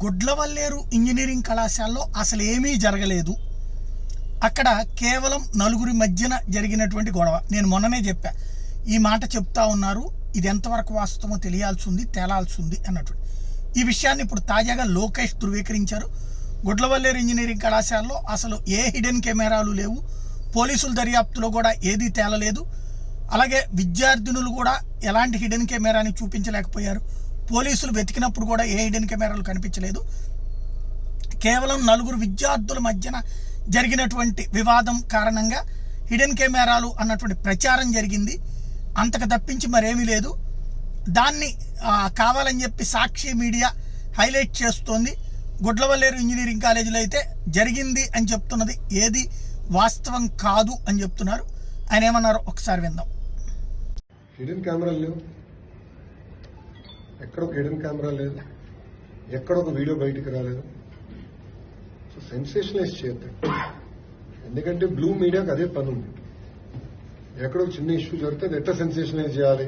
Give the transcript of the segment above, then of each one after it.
Gudlavalleru engineering కళాశాలలో అసలు ఏమీ జరగలేదు. అక్కడ కేవలం నలుగురి మధ్యన జరిగినటువంటి గొడవ. నేను మొన్ననే చెప్పా, ఈ మాట చెప్తా ఉన్నారు, ఇది ఎంతవరకు వాస్తవమో తేలాల్సి ఉంది అన్నటువంటి ఈ విషయాన్ని ఇప్పుడు తాజాగా లోకేష్ ధృవీకరించారు. గుడ్లవల్లేరు ఇంజనీరింగ్ కళాశాలలో అసలు ఏ హిడెన్ కెమెరాలు లేవు, పోలీసుల దర్యాప్తులో కూడా ఏదీ తేలలేదు. అలాగే విద్యార్థినులు కూడా ఎలాంటి హిడెన్ కెమెరాని చూపించలేకపోయారు. పోలీసులు వెతికినప్పుడు కూడా ఏ హిడెన్ కెమెరాలు కనిపించలేదు. కేవలం నలుగురు విద్యార్థుల మధ్యన జరిగినటువంటి వివాదం కారణంగా హిడెన్ కెమెరాలు అన్నటువంటి ప్రచారం జరిగింది. అంతకు తప్పించి మరేమీ లేదు. దాన్ని కావాలని చెప్పి సాక్షి మీడియా హైలైట్ చేస్తోంది. గుడ్లవల్లేరు ఇంజనీరింగ్ కాలేజీలో అయితే జరిగింది అని చెప్తున్నది ఏది వాస్తవం కాదు అని చెప్తున్నారు. ఆయన ఏమన్నారో ఒకసారి విందాం. హిడెన్ కెమెరాలు లేవు, ఎక్కడ ఒక హిడెన్ కెమెరా లేదు, ఎక్కడ ఒక వీడియో బయటికి రాలేదు. సో సెన్సేషనలైజ్ చేయద్దు, ఎందుకంటే బ్లూ మీడియాకి అదే పని ఉంది. ఎక్కడో చిన్న ఇష్యూ జరిగితే అది ఎట్లా సెన్సేషనలైజ్ చేయాలి.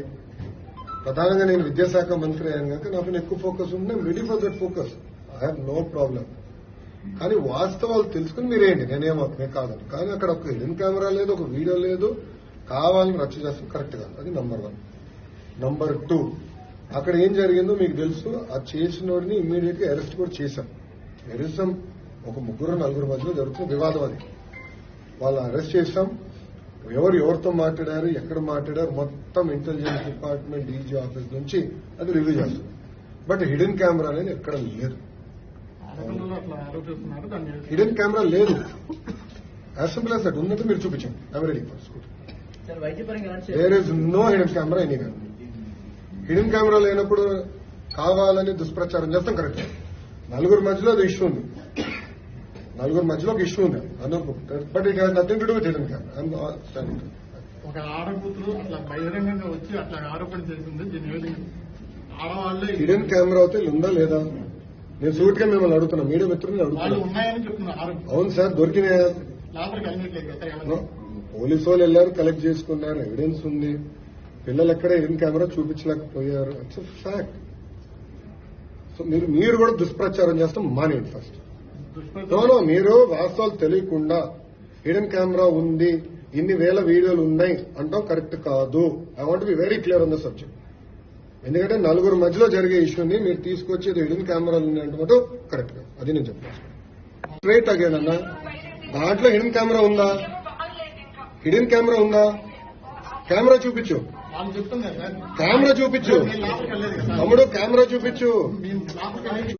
ప్రధానంగా నేను విద్యాశాఖ మంత్రి అయ్యాను కనుక నా పైన ఎక్కువ ఫోకస్ ఉంది. నేను ready for that focus, I have no problem. కానీ వాస్తవాలు తెలుసుకుని మీరేంటి, నేనే కాదు. కానీ అక్కడ ఒక హిడెన్ కెమెరా లేదు, ఒక వీడియో లేదు, కావాలని రచ్చ చేస్తాం, కరెక్ట్ కాదు. అది నంబర్ 1. నంబర్ 2, అక్కడ ఏం జరిగిందో మీకు తెలుసు. ఆ చేసినోడిని ఇమ్మీడియట్ గా అరెస్ట్ కూడా చేశాం. ఎరిసం ఒక 3-4 మధ్యలో జరుగుతున్న వివాదం అది. వాళ్ళు అరెస్ట్ చేశాం. ఎవరితో మాట్లాడారు, ఎక్కడ మాట్లాడారు, మొత్తం ఇంటెలిజెన్స్ డిపార్ట్మెంట్, డీజీ ఆఫీస్ నుంచి అది రివ్యూ చేస్తుంది. బట్ హిడెన్ కెమెరా అనేది ఎక్కడ లేదు. హిడెన్ కెమెరా లేదు. As simple as that. ఉన్నట్టు మీరు చూపించండి. I'm ready for school. There is no hidden camera anywhere. Hidden camera లేనప్పుడు కావాలని దుష్ప్రచారం చేస్తాం, కరెక్ట్. నలుగురు మధ్యలో అది ఇష్యూ ఉంది, నలుగురు మధ్యలో ఒక ఇష్యూ ఉంది, but it has nothing to do with hidden camera. ఒక ఆడకూతురు అట్లా బహిరంగంగా వచ్చి అట్లా ఆరోపణ చేసింది. దీని ఆడవాళ్ళే హిడెన్ కెమెరా అయితే ఉందా లేదా నేను సూట్ గా మిమ్మల్ని అడుగుతున్నా, మీడియా మిత్రులు వాళ్ళు అడుగుతున్నా. ఉన్నాయని చెప్తున్నారు. అవును సార్, దొరికినాయా? లోపలికి వెళ్ళట్లేదు. పోలీసు వాళ్ళు వెళ్ళారు, కలెక్ట్ చేసుకున్నారు, ఎవిడెన్స్ ఉంది. పిల్లలు ఎక్కడ హిడెన్ కెమెరా చూపించలేకపోయారు, ఇట్స్ ఫ్యాక్ట్. సో మీరు కూడా దుష్ప్రచారం చేస్తాం మానేయండి ఫస్ట్. మీరు వాస్తవాలు తెలియకుండా హిడెన్ కెమెరా ఉంది, ఇన్ని వేల వీడియోలు ఉన్నాయి అంటాం, కరెక్ట్ కాదు. I want be very clear on the subject. ఎందుకంటే నలుగురు మధ్యలో జరిగే ఇష్యూని మీరు తీసుకొచ్చి హిడెన్ కెమెరాలు ఉన్నాయంటే కరెక్ట్ కాదు. అది నేను చెప్తాను స్ట్రైట్ అగైన్ అన్న. దాంట్లో హిడెన్ కెమెరా ఉందా? హిడెన్ కెమెరా ఉందా? కెమెరా చూపించు, వాళ్ళు చెప్తున్నారు సార్. కెమెరా చూపించు లోపలికి వెళ్ళలేదు కదా తమ్ముడు, కెమెరా చూపించు. లోపలికి